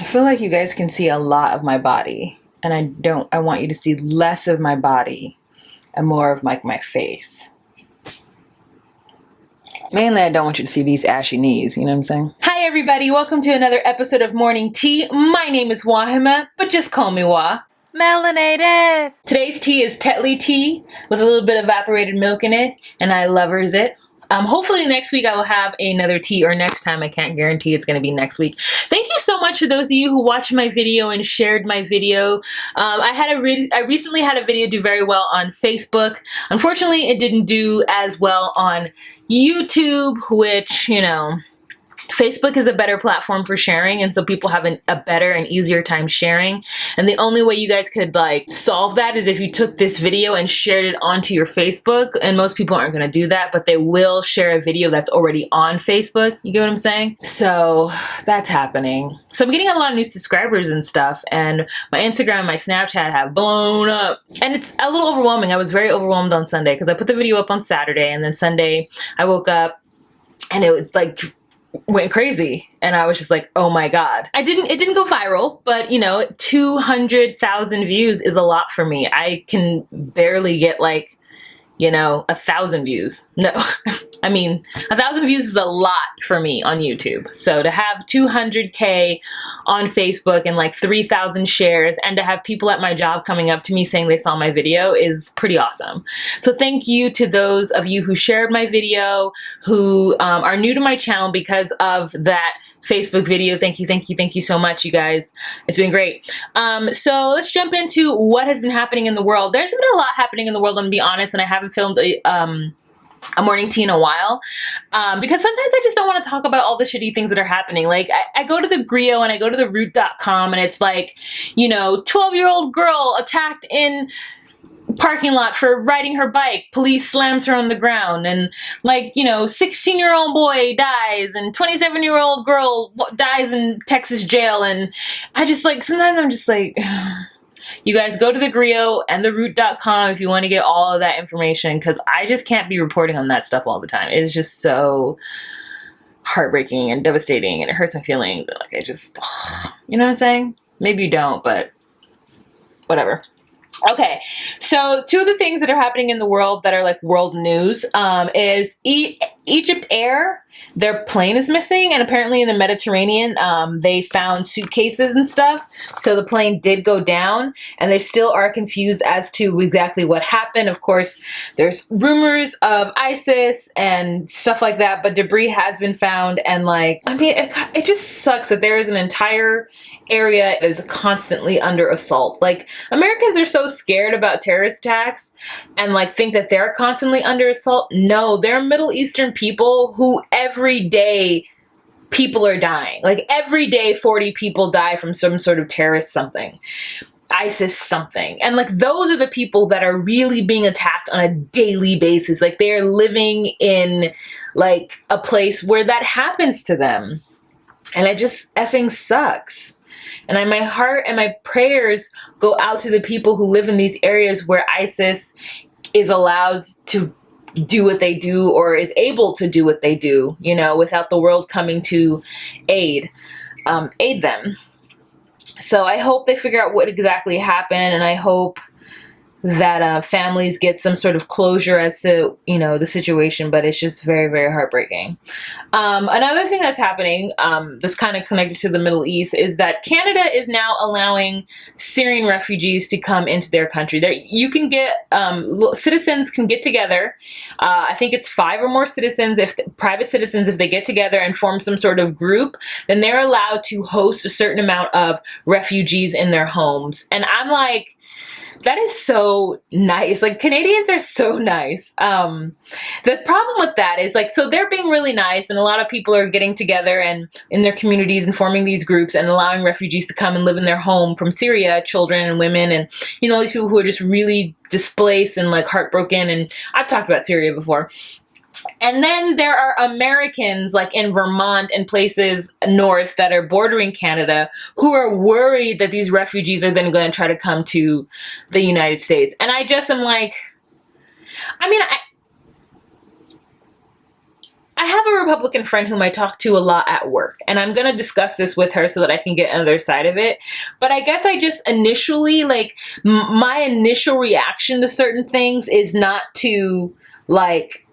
I feel like you guys can see a lot of my body, and I want you to see less of my body and more of like my face. Mainly, I don't want you to see these ashy knees, you know what I'm saying? Hi everybody, welcome to another episode of Morning Tea. My name is Wahima, but just call me Wah. Melanated! Today's tea is Tetley tea with a little bit of evaporated milk in it, and I lovers it. Hopefully next week I will have another tea, or next time. I can't guarantee it's going to be next week. Thank you so much to those of you who watched my video and shared my video. I recently had a video do very well on Facebook. Unfortunately, it didn't do as well on YouTube, which, you know, Facebook is a better platform for sharing, and so people have a better and easier time sharing. And the only way you guys could like solve that is if you took this video and shared it onto your Facebook. And most people aren't going to do that, but they will share a video that's already on Facebook. You get what I'm saying? So that's happening. So I'm getting a lot of new subscribers and stuff, and my Instagram and my Snapchat have blown up. And it's a little overwhelming. I was very overwhelmed on Sunday because I put the video up on Saturday, and then Sunday I woke up and it was like went crazy, and I was just like, oh my god. It didn't go viral, but you know, 200,000 views is a lot for me. I can barely get like, you know, 1,000 views. No, I mean, 1,000 views is a lot for me on YouTube. So to have 200K on Facebook and like 3,000 shares, and to have people at my job coming up to me saying they saw my video is pretty awesome. So thank you to those of you who shared my video, who are new to my channel because of that Facebook video. Thank you so much, you guys. It's been great. So let's jump into what has been happening in the world. There's been a lot happening in the world, I'm gonna be honest, and I haven't filmed a morning tea in a while, because sometimes I just don't want to talk about all the shitty things that are happening. Like I go to the Griot and I go to the root.com, and it's like, you know, 12-year-old girl attacked in parking lot for riding her bike, police slams her on the ground, and like, you know, 16-year-old boy dies, and 27-year-old girl dies in Texas jail. And I just like, sometimes I'm just like, you guys go to the Griot and the root.com if you want to get all of that information, because I just can't be reporting on that stuff all the time. It is just so heartbreaking and devastating, and it hurts my feelings. Like, I just, you know what I'm saying? Maybe you don't, but whatever. Okay, so two of the things that are happening in the world that are like world news is Egypt Air, their plane is missing, and apparently in the Mediterranean they found suitcases and stuff. So the plane did go down, and they still are confused as to exactly what happened. Of course, there's rumors of ISIS and stuff like that, but debris has been found. And like, I mean, it just sucks that there is an entire area that is constantly under assault. Like, Americans are so scared about terrorist attacks and like think that they're constantly under assault. No, they're Middle Eastern people who every day people are dying. Like every day 40 people die from some sort of terrorist something, ISIS something. And like, those are the people that are really being attacked on a daily basis. Like, they're living in like a place where that happens to them. And it just effing sucks. And my heart and my prayers go out to the people who live in these areas where ISIS is allowed to do what they do, or is able to do what they do, you know, without the world coming to aid them. So I hope they figure out what exactly happened, and I hope that families get some sort of closure as to, you know, the situation. But it's just very, very heartbreaking. Another thing that's happening that's kind of connected to the Middle East is that Canada is now allowing Syrian refugees to come into their country. You can get, citizens can get together. I think it's 5 or more citizens, private citizens, if they get together and form some sort of group, then they're allowed to host a certain amount of refugees in their homes. And I'm like, that is so nice. Like, Canadians are so nice. The problem with that is like, so they're being really nice, and a lot of people are getting together and in their communities and forming these groups and allowing refugees to come and live in their home from Syria, children and women, and, you know, these people who are just really displaced and like heartbroken. And I've talked about Syria before. And then there are Americans like in Vermont and places north that are bordering Canada who are worried that these refugees are then going to try to come to the United States. And I just am like, I mean, I have a Republican friend whom I talk to a lot at work, and I'm going to discuss this with her so that I can get another side of it. But I guess I just initially, like, my initial reaction to certain things is not to, like,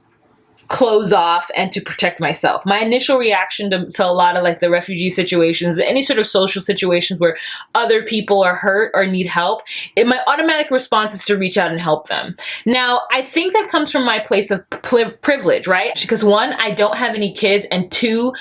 close off and to protect myself. My initial reaction to a lot of like the refugee situations, any sort of social situations where other people are hurt or need help, my automatic response is to reach out and help them. Now, I think that comes from my place of privilege, right? Because one, I don't have any kids, and two,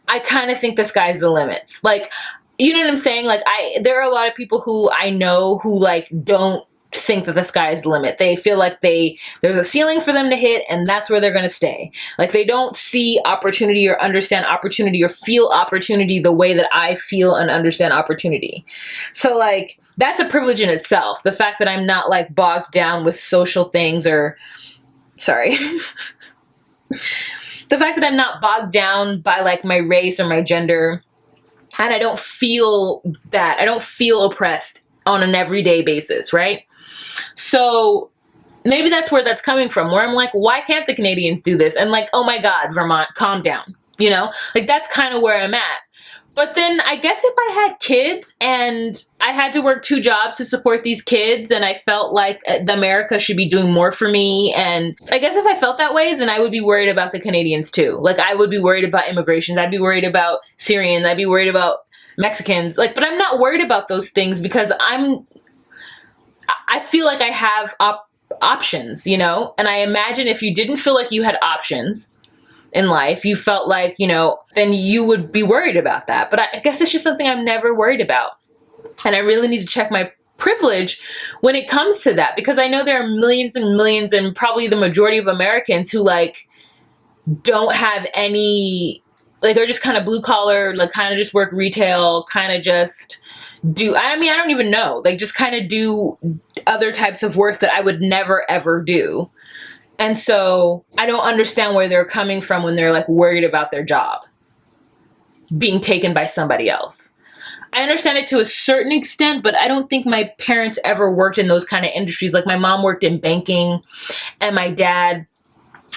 I kind of think the sky's the limits. Like, you know what I'm saying? Like, there are a lot of people who I know who like don't think that the sky is the limit. They feel like there's a ceiling for them to hit, and that's where they're going to stay. Like, they don't see opportunity or understand opportunity or feel opportunity the way that I feel and understand opportunity. So like, that's a privilege in itself. The fact that I'm not like bogged down with social things or, sorry. The fact that I'm not bogged down by like my race or my gender, and I don't feel oppressed on an everyday basis, right? So maybe that's where that's coming from, where I'm like, why can't the Canadians do this? And like, oh my God, Vermont, calm down. You know, like that's kind of where I'm at. But then I guess if I had kids and I had to work 2 jobs to support these kids, and I felt like America should be doing more for me, and I guess if I felt that way, then I would be worried about the Canadians too. Like, I would be worried about immigrations. I'd be worried about Syrians. I'd be worried about Mexicans. Like, but I'm not worried about those things because I feel like I have options, you know? And I imagine if you didn't feel like you had options in life, you felt like, you know, then you would be worried about that. But I guess it's just something I'm never worried about. And I really need to check my privilege when it comes to that, because I know there are millions and millions, and probably the majority of Americans who like don't have any, like, they're just kind of blue collar, like kind of just work retail, kind of just do, I mean, I don't even know, like just kind of do other types of work that I would never ever do. And so I don't understand where they're coming from when they're like worried about their job being taken by somebody else. I understand it to a certain extent, but I don't think my parents ever worked in those kind of industries. Like, my mom worked in banking, and my dad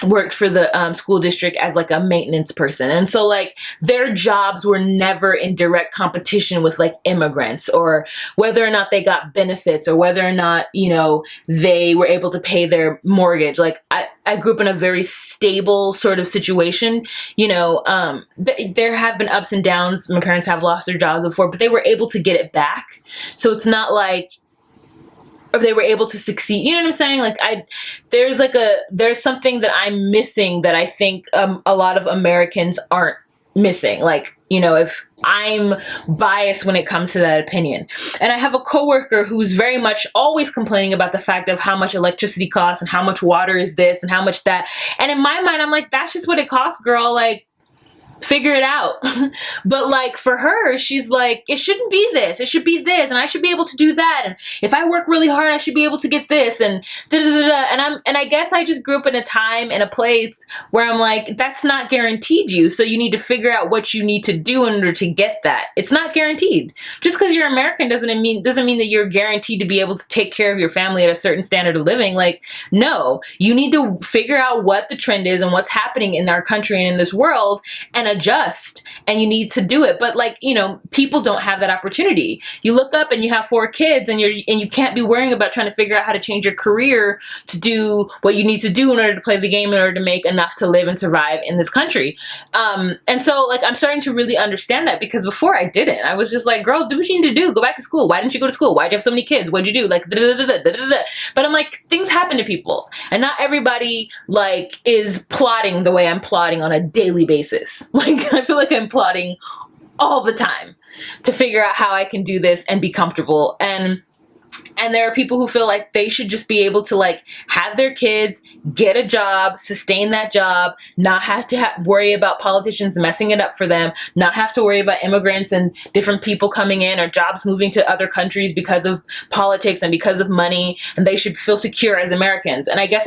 worked for the school district as like a maintenance person. And so like their jobs were never in direct competition with like immigrants, or whether or not they got benefits, or whether or not, you know, they were able to pay their mortgage. Like, I grew up in a very stable sort of situation, you know. There have been ups and downs. My parents have lost their jobs before, but they were able to get it back. So it's not like, or they were able to succeed. You know what I'm saying? Like, there's something that I'm missing that I think a lot of Americans aren't missing. Like, you know, if I'm biased when it comes to that opinion. And I have a coworker who's very much always complaining about the fact of how much electricity costs and how much water is this and how much that. And in my mind, I'm like, that's just what it costs, girl. Like, figure it out. But like, for her, she's like, it shouldn't be this, it should be this, and I should be able to do that, and if I work really hard, I should be able to get this, and da da da da. And I guess I just grew up in a time and a place where I'm like, that's not guaranteed you, so you need to figure out what you need to do in order to get that. It's not guaranteed. Just because you're American doesn't mean that you're guaranteed to be able to take care of your family at a certain standard of living. Like, no, you need to figure out what the trend is and what's happening in our country and in this world, and adjust, and you need to do it. But like, you know, people don't have that opportunity. You look up and you have 4 kids, and you can't be worrying about trying to figure out how to change your career to do what you need to do in order to play the game, in order to make enough to live and survive in this country. And so like, I'm starting to really understand that, because before I didn't. I was just like, girl, do what you need to do. Go back to school. Why didn't you go to school? Why'd you have so many kids? What'd you do? Like, da, da, da, da, da, da, da. But I'm like, things happen to people, and not everybody like is plotting the way I'm plotting on a daily basis. Like, I feel like I'm plotting all the time to figure out how I can do this and be comfortable. And there are people who feel like they should just be able to like have their kids, get a job, sustain that job, not have to worry about politicians messing it up for them, not have to worry about immigrants and different people coming in, or jobs moving to other countries because of politics and because of money, and they should feel secure as Americans. And I guess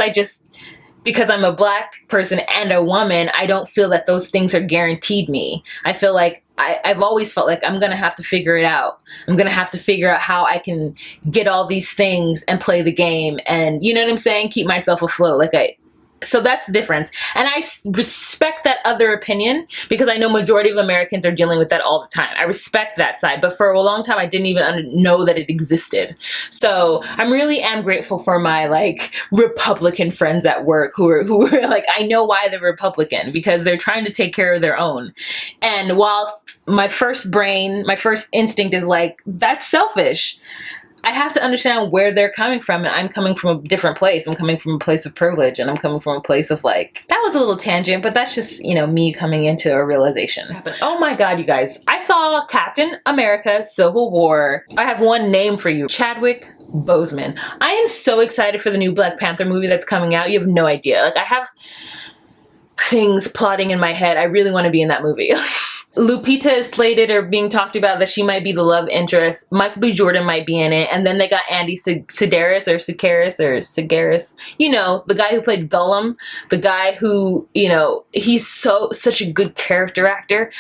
because I'm a Black person and a woman, I don't feel that those things are guaranteed me. I feel like I've always felt like I'm going to have to figure it out. I'm going to have to figure out how I can get all these things and play the game, and, you know what I'm saying, keep myself afloat. Like, So that's the difference. And I respect that other opinion because I know majority of Americans are dealing with that all the time. I respect that side. But for a long time, I didn't even know that it existed. So I really am grateful for my like Republican friends at work who are like, I know why they're Republican, because they're trying to take care of their own. And whilst my first instinct is like, that's selfish, I have to understand where they're coming from, and I'm coming from a different place. I'm coming from a place of privilege, and I'm coming from a place of like, that was a little tangent, but that's just, you know, me coming into a realization. Oh my God, you guys. I saw Captain America Civil War. I have one name for you. Chadwick Boseman. I am so excited for the new Black Panther movie that's coming out. You have no idea. Like, I have things plotting in my head. I really want to be in that movie. Lupita is slated or being talked about that she might be the love interest. Michael B. Jordan might be in it. And then they got Andy Sedaris, you know, the guy who played Gollum, the guy who, you know, he's such a good character actor.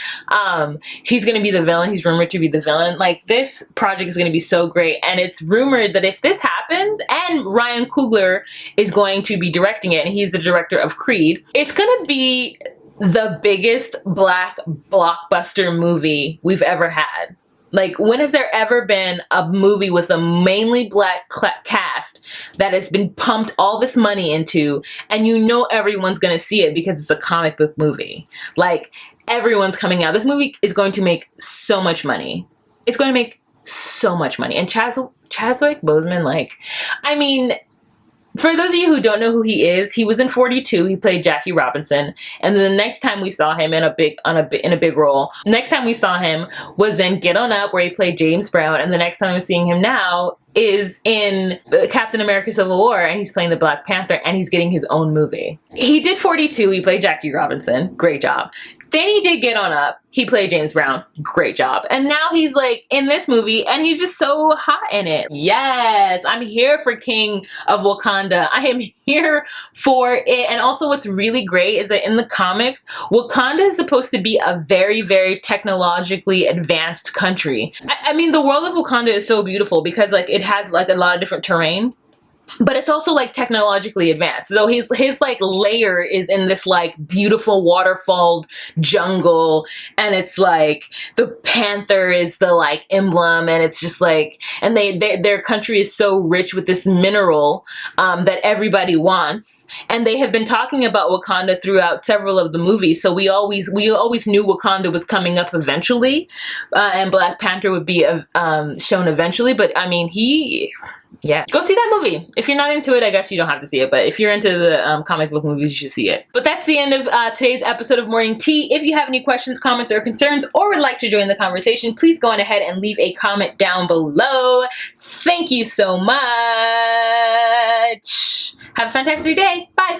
He's going to be the villain. He's rumored to be the villain. Like, this project is going to be so great. And it's rumored that if this happens, and Ryan Coogler is going to be directing it, and he's the director of Creed, it's going to be the biggest black blockbuster movie we've ever had. Like, when has there ever been a movie with a mainly black cast that has been pumped all this money into, and you know everyone's gonna see it because it's a comic book movie? Like, everyone's coming out. This movie is going to make so much money. It's going to make so much money. And Chadwick Boseman, like, I mean, for those of you who don't know who he is, he was in 42. He played Jackie Robinson, and then the next time we saw him in a big role, next time we saw him was in Get On Up, where he played James Brown, and the next time I'm seeing him now is in Captain America Civil War, and he's playing the Black Panther, and he's getting his own movie. He did 42. He played Jackie Robinson. Great job. Then he did Get On Up. He played James Brown. Great job. And now he's like in this movie, and he's just so hot in it. Yes, I'm here for King of Wakanda. I am here for it. And also what's really great is that in the comics, Wakanda is supposed to be a very, very technologically advanced country. I mean, the world of Wakanda is so beautiful because like it has like a lot of different terrain. But it's also like technologically advanced. So his like layer is in this like beautiful waterfall jungle, and it's like the panther is the like emblem, and it's just like, and their country is so rich with this mineral that everybody wants, and they have been talking about Wakanda throughout several of the movies. So we always knew Wakanda was coming up eventually, and Black Panther would be shown eventually. But I mean, yeah, go see that movie. If you're not into it, I guess you don't have to see it. But if you're into the comic book movies, you should see it. But that's the end of today's episode of Morning Tea. If you have any questions, comments, or concerns, or would like to join the conversation, please go on ahead and leave a comment down below. Thank you so much. Have a fantastic day. Bye.